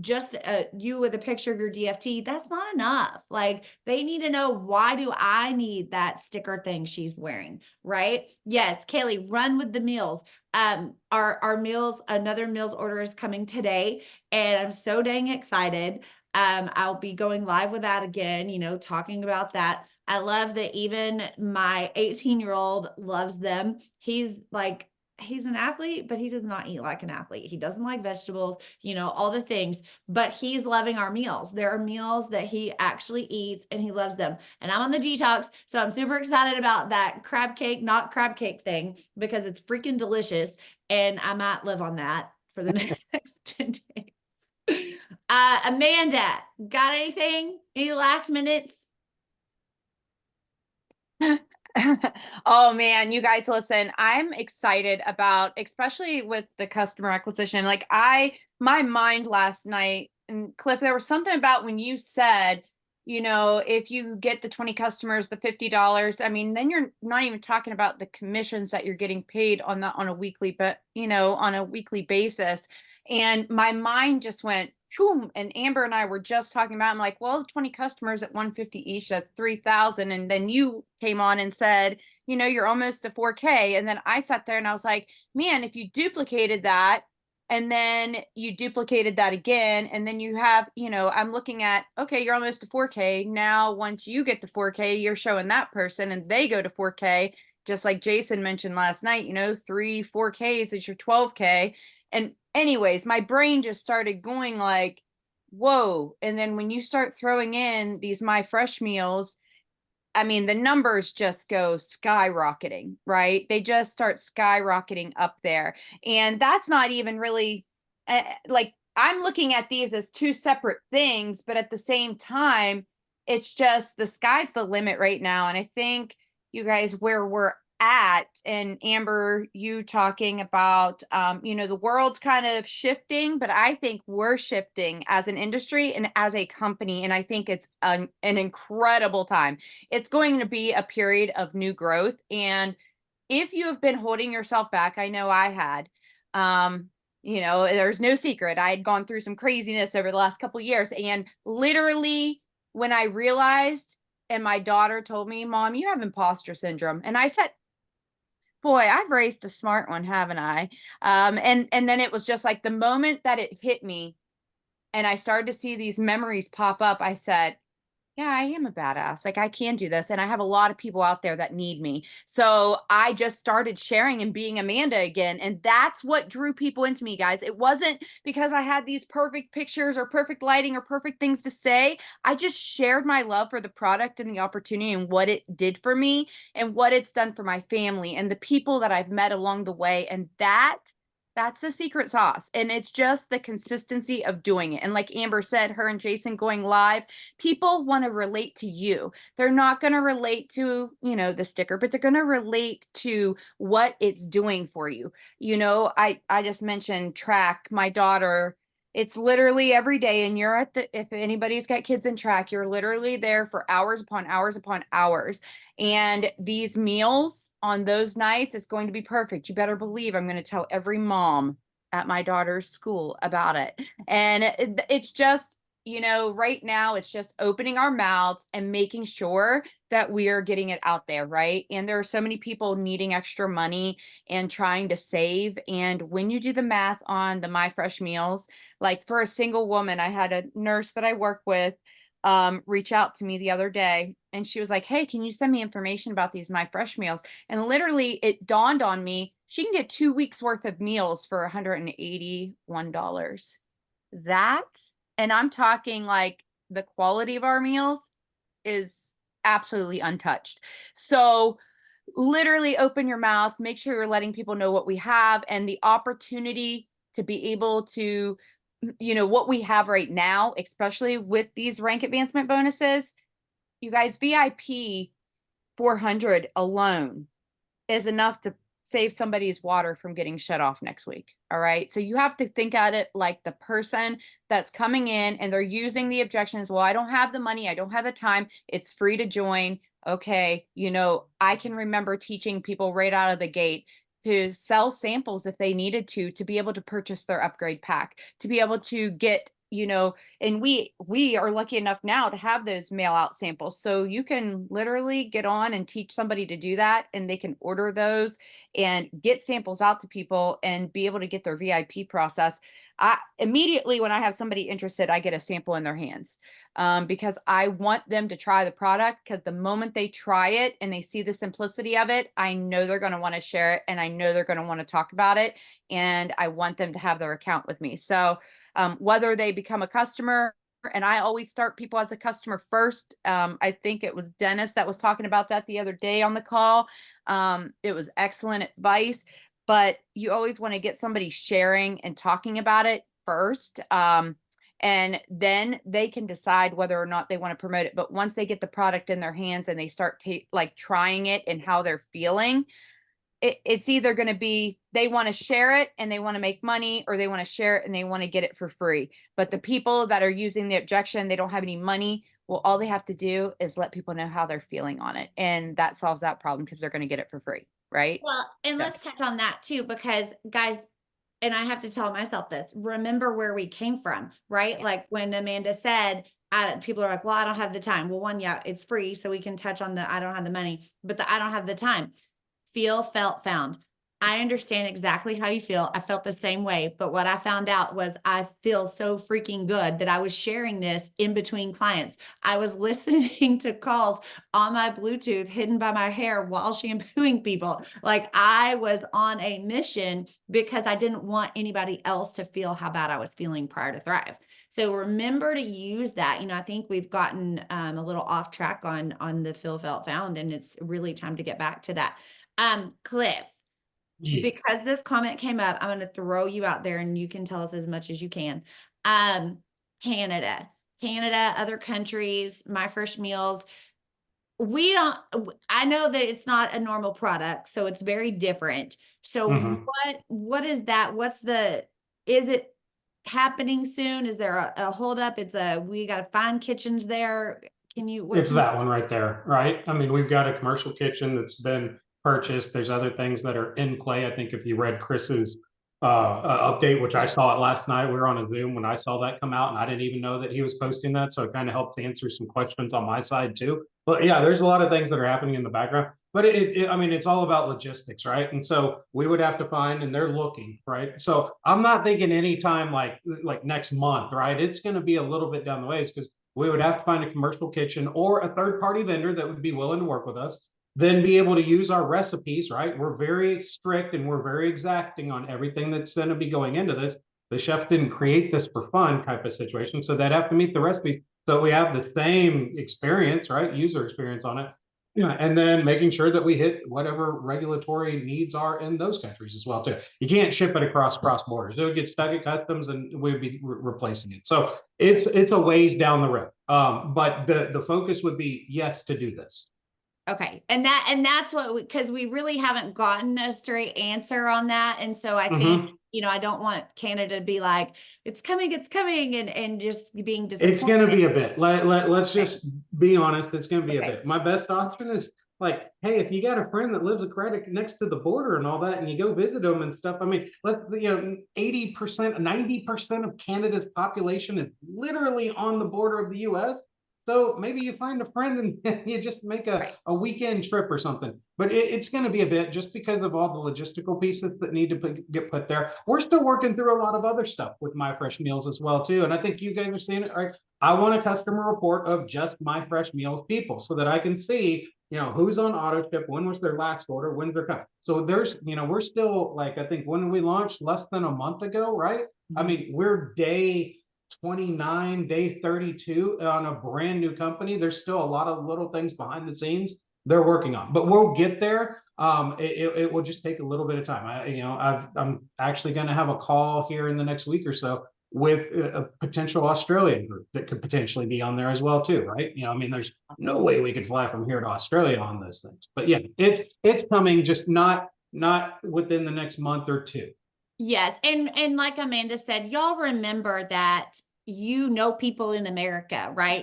Just you with a picture of your DFT, that's not enough. Like, they need to know, why do I need that sticker thing she's wearing, right? Yes, Kaylee, run with the meals. Our meals, another meals order is coming today, and I'm so dang excited. I'll be going live with that again, talking about that. I love that even my 18-year-old loves them. He's an athlete, but he does not eat like an athlete. He doesn't like vegetables, all the things, but he's loving our meals. There are meals that he actually eats and he loves them. And I'm on the detox, so I'm super excited about that crab cake, not crab cake thing, because it's freaking delicious. And I might live on that for the next 10 days. Amanda, got anything? Any last minutes? Oh man, you guys, listen, I'm excited about, especially with the customer acquisition. Like, my mind last night, and Cliff, there was something about when you said, if you get the 20 customers, the $50, I mean, then you're not even talking about the commissions that you're getting paid on a weekly, but on a weekly basis. And my mind just went, boom. And Amber and I were just talking about, I'm like, well, 20 customers at 150 each, that's 3,000. And then you came on and said, you're almost to 4K. And then I sat there and I was like, man, if you duplicated that, and then you duplicated that again, and then you have, I'm looking at, okay, you're almost to 4K. Now, once you get to 4K, you're showing that person and they go to 4K, just like Jayson mentioned last night, 4Ks is your 12K. And anyways, my brain just started going like, whoa. And then when you start throwing in these My Fresh meals, I mean, the numbers just go skyrocketing, right? They just start skyrocketing up there. And that's not even really like, I'm looking at these as two separate things, but at the same time, it's just the sky's the limit right now. And I think, you guys, where we're at, and Amber, you talking about, the world's kind of shifting, but I think we're shifting as an industry and as a company. And I think it's an incredible time. It's going to be a period of new growth. And if you have been holding yourself back, I know I had, there's no secret. I had gone through some craziness over the last couple of years. And literally, when I realized, and my daughter told me, Mom, you have imposter syndrome. And I said, boy, I've raised a smart one, haven't I? And then it was just like the moment that it hit me and I started to see these memories pop up, I said, yeah, I am a badass. Like, I can do this. And I have a lot of people out there that need me. So I just started sharing and being Amanda again. And that's what drew people into me, guys. It wasn't because I had these perfect pictures or perfect lighting or perfect things to say. I just shared my love for the product and the opportunity and what it did for me and what it's done for my family and the people that I've met along the way. And that That's the secret sauce. And it's just the consistency of doing it. And like Amber said, her and Jayson going live, people want to relate to you. They're not going to relate to, the sticker, but they're going to relate to what it's doing for you. I just mentioned track, my daughter. It's literally every day. And you're if anybody's got kids in track, you're literally there for hours upon hours upon hours. And these meals on those nights, it's going to be perfect. You better believe I'm going to tell every mom at my daughter's school about it. And it's just, right now it's just opening our mouths and making sure that we are getting it out there, right? And there are so many people needing extra money and trying to save. And when you do the math on the My Fresh meals, like for a single woman, I had a nurse that I work with reach out to me the other day, and she was like, "Hey, can you send me information about these My Fresh meals?" And literally it dawned on me, she can get 2 weeks worth of meals for $181. That, and I'm talking like the quality of our meals is absolutely untouched. So literally open your mouth, make sure you're letting people know what we have and the opportunity to be able to, what we have right now, especially with these rank advancement bonuses. You guys, VIP 400 alone is enough to save somebody's water from getting shut off next week. All right. So you have to think at it like the person that's coming in and they're using the objections. Well, I don't have the money. I don't have the time. It's free to join. Okay. I can remember teaching people right out of the gate to sell samples if they needed to be able to purchase their upgrade pack, to be able to get, and we are lucky enough now to have those mail out samples. So you can literally get on and teach somebody to do that, and they can order those and get samples out to people and be able to get their VIP process. I immediately, when I have somebody interested, I get a sample in their hands, because I want them to try the product, because the moment they try it and they see the simplicity of it, I know they're going to want to share it, and I know they're going to want to talk about it, and I want them to have their account with me. So whether they become a customer, and I always start people as a customer first. I think it was Dennis that was talking about that the other day on the call. It was excellent advice, but you always want to get somebody sharing and talking about it first. And then they can decide whether or not they want to promote it. But once they get the product in their hands and they start trying it and how they're feeling, it's either going to be they want to share it and they want to make money, or they want to share it and they want to get it for free. But the people that are using the objection, they don't have any money. Well, all they have to do is let people know how they're feeling on it. And that solves that problem, because they're going to get it for free. Right. Well, and let's touch on that too, because guys, and I have to tell myself this, remember where we came from, right? Yeah. Like when Amanda said, people are like, well, I don't have the time. Well, one, yeah, it's free. So we can touch on the, I don't have the money, but I don't have the time. Feel, felt, found. I understand exactly how you feel. I felt the same way. But what I found out was I feel so freaking good that I was sharing this in between clients. I was listening to calls on my Bluetooth hidden by my hair while shampooing people. Like I was on a mission because I didn't want anybody else to feel how bad I was feeling prior to Thrive. So remember to use that. I think we've gotten a little off track on the feel, felt, found, and it's really time to get back to that. Cliff, Yeah. because this comment came up, I'm going to throw you out there and you can tell us as much as you can. Canada, other countries, My Fresh meals. I know that it's not a normal product, so it's very different. So Mhm. what is that? Is it happening soon? Is there a hold up? We got to find kitchens there. It's that one right there, right? I mean, we've got a commercial kitchen that's been purchased. There's other things that are in play. I think if you read Chris's update, which I saw it last night, we were on a Zoom when I saw that come out, and I didn't even know that he was posting that. So it kind of helped answer some questions on my side too. But yeah, there's a lot of things that are happening in the background. But I mean, it's all about logistics, right? And so we would have to find, and they're looking, right? So I'm not thinking anytime like next month, right? It's going to be a little bit down the ways, because we would have to find a commercial kitchen or a third-party vendor that would be willing to work with us, then be able to use our recipes, right? We're very strict and we're very exacting on everything that's going to be going into this. The chef didn't create this for fun type of situation, so they'd have to meet the recipes. So we have the same experience, right? User experience on it. Yeah, and then making sure that we hit whatever regulatory needs are in those countries as well too. You can't ship it across borders; it would get stuck at customs, and we'd be replacing it. So it's a ways down the road. But the focus would be yes to do this. Okay. And that's what because we really haven't gotten a straight answer on that. And so I think, I don't want Canada to be like, it's coming, and just being It's going to disappointed. be a bit. Let's Okay. just be honest. It's going to be a Okay. bit. My best option is like, hey, if you got a friend that lives right next to the border and all that, and you go visit them and stuff. I mean, 80%, 90% of Canada's population is literally on the border of the U.S. So maybe you find a friend and you just make Right. a weekend trip or something. But it's going to be a bit just because of all the logistical pieces that need to get put there. We're still working through a lot of other stuff with My Fresh Meals as well too. And I think you guys are seeing it, right? I want a customer report of just My Fresh Meals people so that I can see, who's on auto ship, when was their last order, when's their cut. So there's, we're still like, I think when we launched less than a month ago, right? I mean, we're day 29, day 32 on a brand new company. There's still a lot of little things behind the scenes they're working on, but we'll get there. It will just take a little bit of time. I'm actually going to have a call here in the next week or so with a potential Australian group that could potentially be on there as well too, right? I mean, there's no way we could fly from here to Australia on those things, but yeah, it's coming, just not within the next month or two. Yes. And like Amanda said, y'all remember that people in America, right?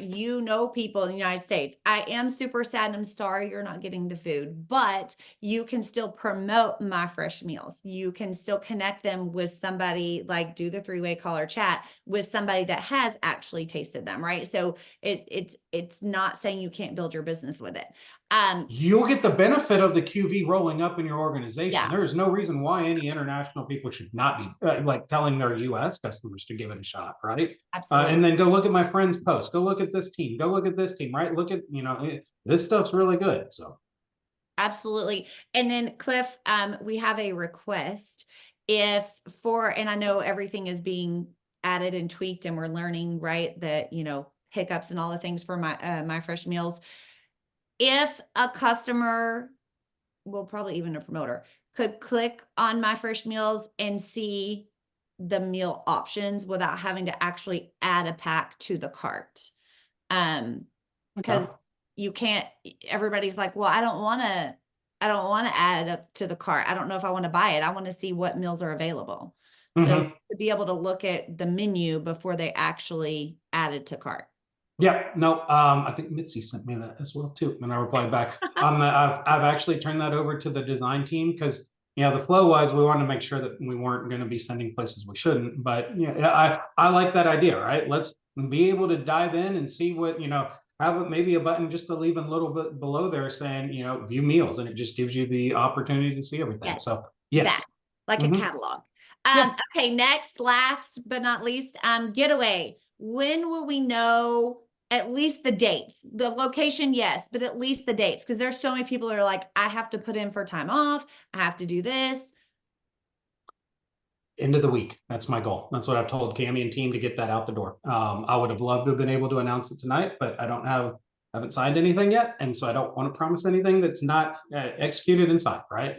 People in the United States. I am super sad. I'm sorry you're not getting the food, but you can still promote My Fresh Meals. You can still connect them with somebody, like do the 3-way call or chat with somebody that has actually tasted them, right? So it's not saying you can't build your business with it. You'll get the benefit of the QV rolling up in your organization. Yeah. There is no reason why any international people should not be like telling their US customers to give it a shot, right? Absolutely. And then go look at my friend's post. Go look at this team. Go look at this team, right? Look at, this stuff's really good. So Absolutely. And then Cliff, we have a request and I know everything is being added and tweaked and we're learning, right? That, hiccups and all the things for My Fresh Meals. If a customer, well, probably even a promoter, could click on My Fresh Meals and see the meal options without having to actually add a pack to the cart. Because you can't, everybody's like, well, I don't want to add it up to the cart. I don't know if I want to buy it. I want to see what meals are available. So to be able to look at the menu before they actually add it to cart. Yeah, no, I think Mitzi sent me that as well too, and I replied back. I've actually turned that over to the design team because the flow wise, we wanted to make sure that we weren't going to be sending places we shouldn't. But I like that idea, right? Let's be able to dive in and see what have maybe a button just to leave a little bit below there saying view meals, and it just gives you the opportunity to see everything. Yes, So yes, that, like a catalog. Yeah. Okay, next, last but not least, getaway. When will we know at least the dates? The location, yes, but at least the dates, because there's so many people that are like, I have to put in for time off. I have to do this. End of the week. That's my goal. That's what I've told Cami and team to get that out the door. I would have loved to have been able to announce it tonight, but I haven't signed anything yet, and so I don't want to promise anything that's not executed and signed. Right.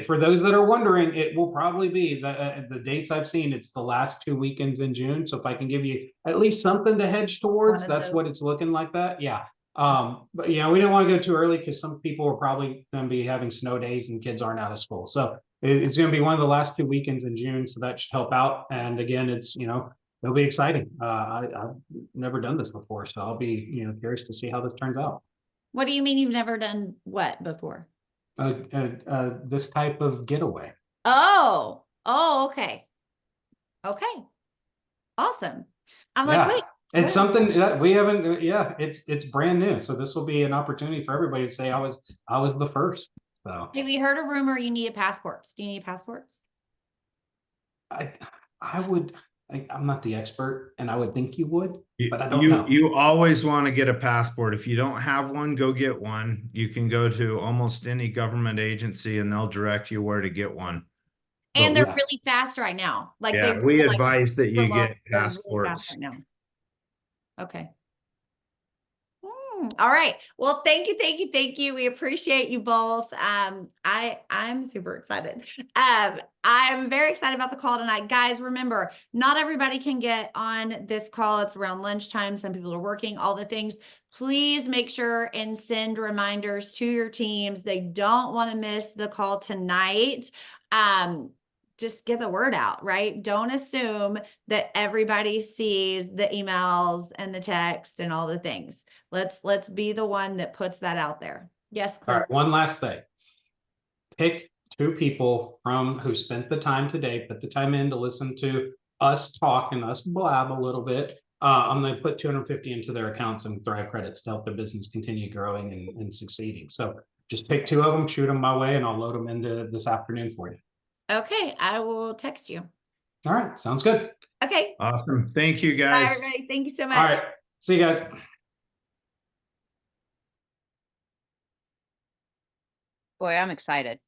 For those that are wondering, it will probably be the dates I've seen. It's the last 2 weekends in June. So if I can give you at least something to hedge towards, that's what it's looking like. That, yeah. But we don't want to go too early because some people are probably going to be having snow days and kids aren't out of school. So it's going to be one of the last 2 weekends in June, so that should help out. And again, it's it'll be exciting. I've never done this before, so I'll be curious to see how this turns out. What do you mean you've never done what before? This type of getaway. Oh, okay. Awesome. I'm like, wait. It's something that we haven't. Yeah, it's brand new, so this will be an opportunity for everybody to say I was the first. So Hey, we heard a rumor you needed passports. Do you need passports? I'm not the expert, and I would think you would, but I don't you know. You always want to get a passport. If you don't have one, go get one. You can go to almost any government agency and they'll direct you where to get one. And they're really fast right now. Like we advise that you get they're really fast passports. right now. Okay. All right. Well, thank you, thank you, thank you. We appreciate you both. I'm super excited. I'm very excited about the call tonight. Guys, remember, not everybody can get on this call. It's around lunchtime. Some people are working, all the things. Please make sure and send reminders to your teams. They don't want to miss the call tonight. Just get the word out, right? Don't assume that everybody sees the emails and the text and all the things. Let's be the one that puts that out there. Yes, All Cliff. right, one last thing. Pick 2 people from who spent the time today, put the time in to listen to us talk and us blab a little bit. I'm going to put 250 into their accounts and Thrive credits to help their business continue growing and succeeding. So just pick 2 of them, shoot them my way, and I'll load them into this afternoon for you. Okay, I will text you. All right, sounds good. Okay. Awesome. Thank you, Bye, guys. everybody. Thank you so All much. right, see you guys. Boy, I'm excited.